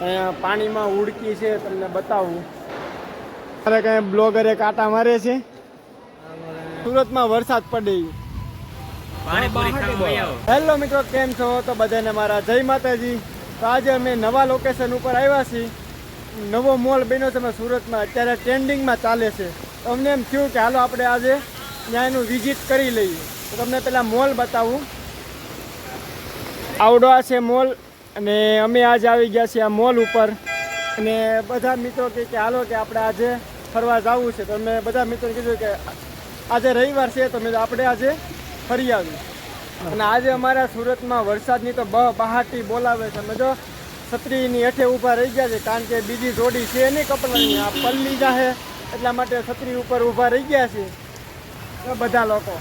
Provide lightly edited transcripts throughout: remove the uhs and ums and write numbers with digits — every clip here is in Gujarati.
અહીંયા પાણીમાં ઉડકી છે, તમને બતાવું. મારે કઈ બ્લોગરે કાંટા મારે છે. સુરતમાં વરસાદ પડે. હેલો મિત્રો, કેમ છો? તો બધાને મારા જય માતાજી. તો આજે અમે નવા લોકેશન ઉપર આવ્યા છીએ. નવો મોલ બન્યો છે સુરતમાં, અત્યારે ટ્રેન્ડિંગમાં ચાલે છે. તો અમને એમ થયું કે હાલો આપણે આજે ત્યાં એનું વિઝિટ કરી લઈએ. તો તમને પહેલાં મોલ બતાવું. આવડો આ છે મોલ, અને અમે આજે આવી ગયા છીએ આ મોલ ઉપર. અને બધા મિત્રો કહે કે હાલો કે આપણે આજે ફરવા જવું છે. તો મેં બધા મિત્રોને કીધું કે આજે રવિવાર છે, તો મેં આપણે આજે ફરી આવી. અને આજે અમારા સુરતમાં વરસાદની તો બહાટી બોલાવે છે. અમે જો છત્રીની હેઠે ઊભા રહી ગયા છે, કારણ કે બીજી જોડી છે નહીં કપડાની, આ પલ્લી જાહે એટલા માટે છત્રી ઉપર ઊભા રહી ગયા છે બધા લોકો.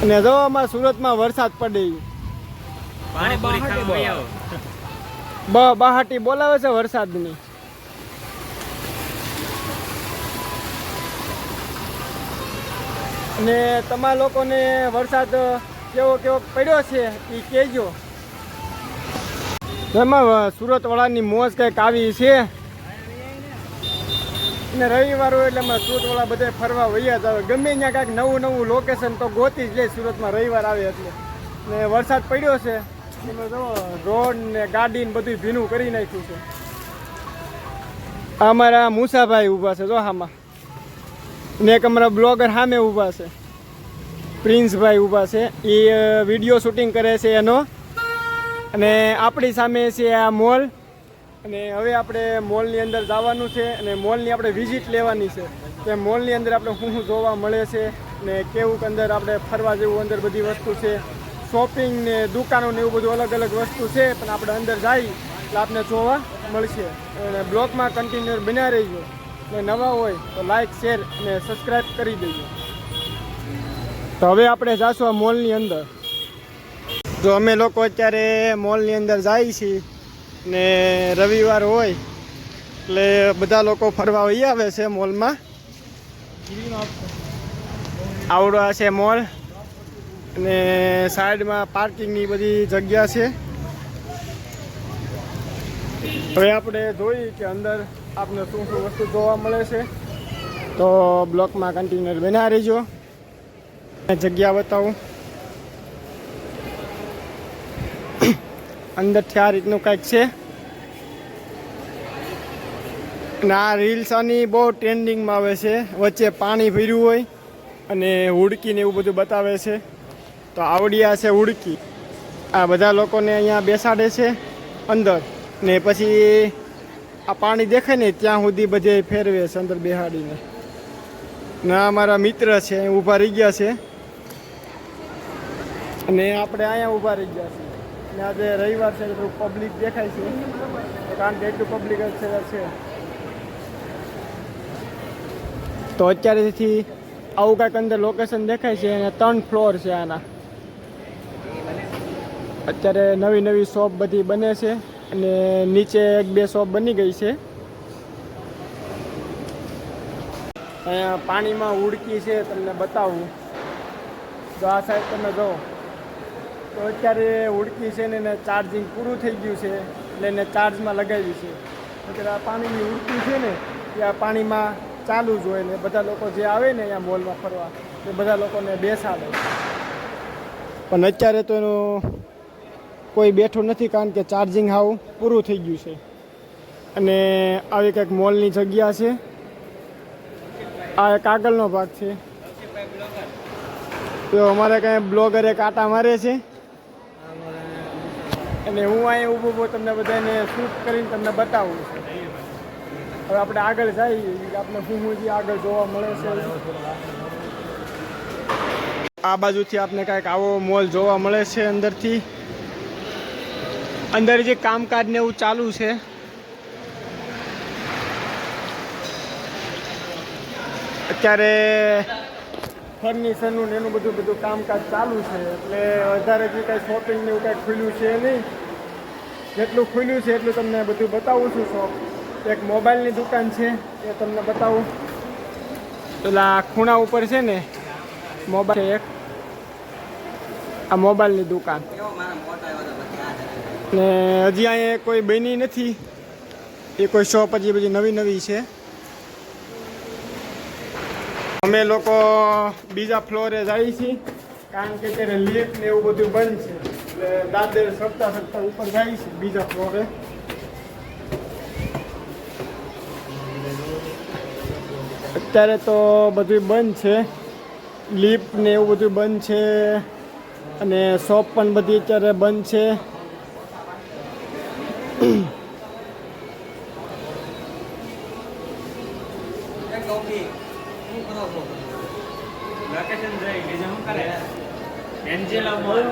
અને જો અમારા સુરતમાં વરસાદ પડે, બહાટી બોલાવે છે વરસાદની. અને તમારા લોકોને વરસાદ કેવો પડ્યો છે એ કહેજો. એમાં સુરતવાળાની મોજ કંઈક આવી છે. અને રવિવાર હોય એટલે અમારા સુરતવાળા બધા ફરવા વૈયા જ આવે. ગમે ત્યાં કાંઈક નવું લોકેશન તો ગોતી જ લે સુરતમાં રવિવાર આવે એટલે. ને વરસાદ પડ્યો છે, એમાં જો રોડ ને ગાડી ને બધું ભીનું કરી નાખ્યું છે. અમારા મુસાભાઈ ઊભા છે જો આમાં, ને એક અમારા બ્લોગર સામે ઊભા છે, પ્રિન્સભાઈ ઊભા છે, એ વિડીયો શૂટિંગ કરે છે એનો. અને આપણી સામે છે આ મોલ. અને હવે આપણે મોલની અંદર જવાનું છે, અને મોલની આપણે વિઝિટ લેવાની છે કે મોલની અંદર આપણે શું જોવા મળે છે, ને કેવું અંદર આપણે ફરવા જેવું અંદર બધી વસ્તુ છે, શોપિંગ ને દુકાનો ને એવું બધું અલગ અલગ વસ્તુ છે. પણ આપણે અંદર જઈ એટલે આપણે જોવા મળશે. અને બ્લોગમાં કન્ટિન્યુ બન્યા રહીજો. ને નવા હોય તો લાઈક, શેર અને સબસ્ક્રાઈબ કરી દેજો. તો હવે આપણે જાશું આ મોલની અંદર. જો અમે લોકો અત્યારે મોલની અંદર જઈએ છીએ, ને રવિવાર હોય એટલે બધા લોકો ફરવા વહી આવે છે મોલમાં. આવડો આ છે મોલ, અને સાઈડમાં પાર્કિંગની બધી જગ્યા છે. હવે આપણે જોઈએ કે અંદર આપણે શું વસ્તુ જોવા મળે છે. તો બ્લોકમાં કન્ટિન્યુ બના રહીજો. જગ્યા બતાવું. અંદરથી આ રીતનું કંઈક છે. અને આ રીલ્સ આની બહુ ટ્રેન્ડિંગમાં આવે છે. વચ્ચે પાણી ભર્યું હોય અને હુડકીને એવું બધું બતાવે છે. તો આવડિયા છે હુડકી. આ બધા લોકોને અહીંયા બેસાડે છે અંદર, ને પછી આ પાણી દેખાય ને ત્યાં સુધી બધે ફેરવે છે અંદર બેસાડીને. ના અમારા મિત્ર છે ઊભા રહી ગયા છે, અને આપણે અહીંયા ઊભા રહી ગયા છીએ. અને આજે રવિવાર છે તો પબ્લિક દેખાય છે, કારણ કે એટલું પબ્લિક જ છે. તો અત્યારેથી આવું કાંઈક અંદર લોકેશન દેખાય છે, અને 3 ફ્લોર છે આના. અત્યારે નવી શોપ બધી બને છે, અને નીચે 1-2 શોપ બની ગઈ છે. અહીંયા પાણીમાં ઉડકી છે, તમને બતાવું. તો આ સાઈડ તમે જો, તો અત્યારે ઉડકી છે ને એને ચાર્જિંગ પૂરું થઈ ગયું છે, એટલે એને ચાર્જમાં લગાવી છે. અત્યારે આ પાણીની ઉડકી છે ને એ આ પાણીમાં ચાલુ જ હોય. ને બધા લોકો જે આવે ને અહીંયા મોલમાં ફરવા એ બધા લોકોને બેસાડે. પણ અત્યારે તો એનું કોઈ બેઠું નથી, કારણ કે ચાર્જિંગ હાવ પૂરું થઈ ગયું છે. અને આવી કંઈક મોલની જગ્યા છે. આ એક આગળનો ભાગ છે. તો અમારે કંઈ બ્લોગરે કાંટા મારે છે, અને હું અહીંયા ઊભો તમને બધાને શૂટ કરીને તમને બતાવું છું. હવે આપણે આગળ જઈએ, આપણે શું જે આગળ જોવા મળે છે. આ બાજુથી આપણે કાંઈક આવો મોલ જોવા મળે છે. અંદરથી અંદર જે કામકાજ ને એવું ચાલુ છે. અત્યારે ફર્નિચરનું ને એનું બધું કામકાજ ચાલુ છે, એટલે વધારે જે કાંઈ શોપિંગ ને એવું કાંઈ ખુલ્યું છે નહીં. જેટલું ખુલ્યું છે એટલું તમને બધું બતાવું છું. શોપ એક મોબાઈલની દુકાન છે, એ તમને બતાવું. પેલા ખૂણા ઉપર છે ને મોબાઈલ, એક આ મોબાઈલની દુકાન. ને હજી અહીંયા કોઈ બની નથી, એ કોઈ શોપ હજી બધી નવી નવી છે. અમે લોકો બીજા ફ્લોરે જઈએ છીએ કારણ કે અત્યારે લિફ્ટ ને એવું બધું બંધ છે, એટલે દાદર સપ્તાહ ઉપર જાય છે બીજા ફ્લોરે. અત્યારે તો બધું બંધ છે, લિફ્ટ ને એવું બધું બંધ છે અને શોપ પણ બધી અત્યારે બંધ છે.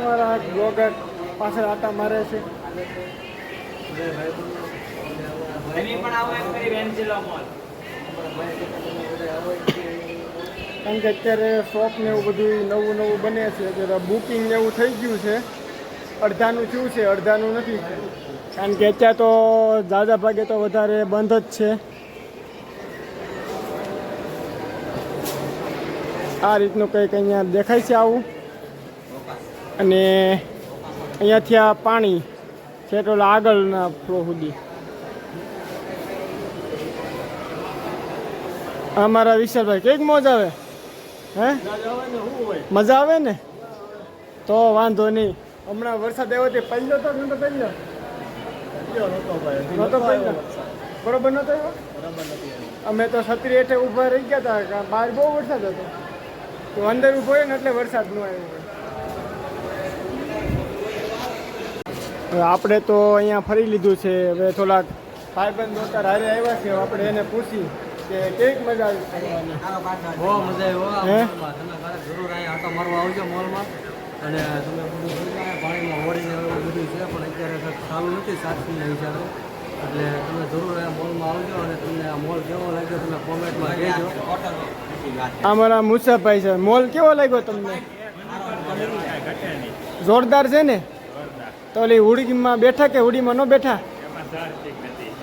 મારા બ્લોગર પાછળ આટા મારે છે. કારણ કે અત્યારે શોપ ને એવું બધું નવું નવું બને છે, અત્યારે બુકિંગ ને એવું થઈ ગયું છે. અડધાનું થયું છે, અડધાનું નથી, કારણ કે અત્યારે તો ઝાઝા ભાગે તો વધારે બંધ જ છે. આ રીતનું કંઈક અહીંયા દેખાય છે આવું. અને અહીંયાથી આ પાણી છે તો આગળના ફ્લો સુધી. અમારા વિશાલભાઈ કંઈક મોજ આવે, હે મજા આવે ને, તો વાંધો નહીં. હમણાં વરસાદ આવ્યો તે પહેલો તો નતો પહેલો બરોબર નતો આવ્યો. અમે તો છત્રી હેઠે ઊભા રહી ગયા હતા, બહાર બહુ વરસાદ હતો, તો અંદર ઊભો હોય ને એટલે વરસાદ ન આવ્યો. હવે આપણે તો અહીંયા ફરી લીધું છે. હવે થોડાક ભાઈબંધ દોસ્તાર હારે આવ્યા છે, આપણે એને પૂછી કે કેવી મજા આવી ફરવાની. બહુ મજા આવી. તમે જરૂર અહીંયા આટો મારવા આવજો મોલમાં, અને તમે બધું પાણીમાં હોડીને એવું બધું છે, પણ અત્યારે ચાલુ નથી સાતમીના હિસાબે, એટલે તમે જરૂર અહીંયા મોલમાં આવજો અને તમને આ મોલ કેવો લાગ્યો તમે કોમેન્ટમાં કહેજો. અમારા મુસાફભાઈ છે, મોલ કેવો લાગ્યો તમને? જોરદાર છે ને. તો ઓલી હુડીમાં બેઠા કે હુડીમાં ન બેઠા?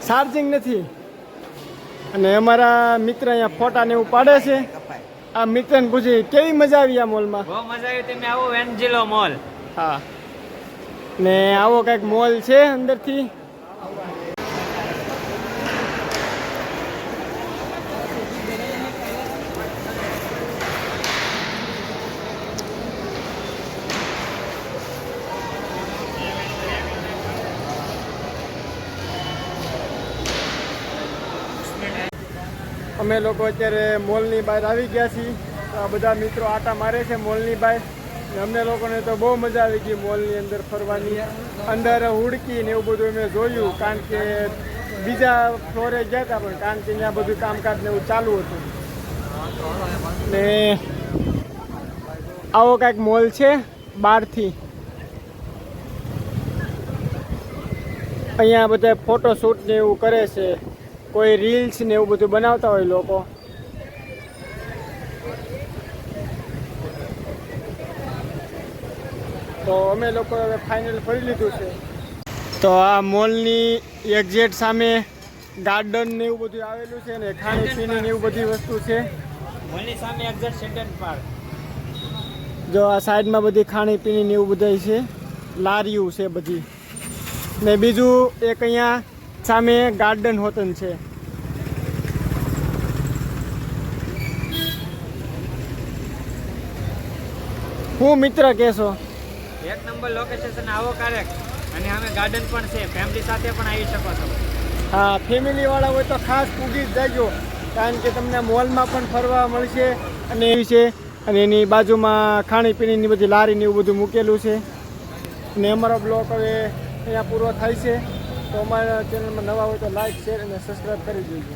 ચાર્જિંગ નથી. અને અમારા મિત્ર અહીંયા ફોટા ને એવું પાડે છે. આ મિત્રને પૂછી કેવી મજા આવી આ મોલમાં? બહુ મજા આવી. તમે આવો વેન્જેલો મોલ. હા, ને આવો કંઈક મોલ છે અંદરથી. અમે લોકો અત્યારે મોલની બહાર આવી ગયા છીએ. આ બધા મિત્રો આટા મારે છે મોલની બહાર. અમને લોકોને તો બહુ મજા આવી ગઈ મોલની અંદર ફરવાની. અંદર હુડકી ને એવું બધું અમે જોયું, કારણ કે બીજા ફ્લોરે ગયા હતા, પણ કારણ કે ત્યાં બધું કામકાજ ને એવું ચાલુ હતું. ને આવો કાંઈક મોલ છે બહારથી. અહીંયા બધા ફોટોશૂટ ને એવું કરે છે, કોઈ રીલ્સ ને એવું બધું બનાવતા હોય લોકો. તો અમે લોકો હવે ફાઇનલ ફરી લીધું છે. તો આ મોલની એક્ઝેક્ટ સામે ગાર્ડન ને એવું બધું આવેલું છે, ને ખાણીપીણી ને એવું બધી વસ્તુ છે. મોલની સામે એક્ઝેક્ટ ચિલ્ડ્રન પાર્ક. જો આ સાઈડમાં બધી ખાણીપીણી ને એવું બધું છે, લારીઓ છે બધી. ને બીજું એક અહીંયા સામે ગાર્ડન હોટલ છે. હું મિત્ર કહેશો? એક નંબર લોકેશન આવો ક્યારેક, અને અમે ગાર્ડન પણ છે, ફેમિલી સાથે પણ આવી શકો છો. હા, ફેમિલી વાળા હોય તો ખાસ પૂગી જ જજો, કારણ કે તમને મોલમાં પણ ફરવા મળશે અને એવી છે. અને એની બાજુમાં ખાણીપીણીની બધી લારી ને એવું બધું મૂકેલું છે. અને અમારો બ્લોગ હવે અહીંયા પૂરો થાય છે. તો અમારા ચેનલમાં નવા હોય તો લાઈક, શેર અને સબસ્ક્રાઈબ કરી દેજો.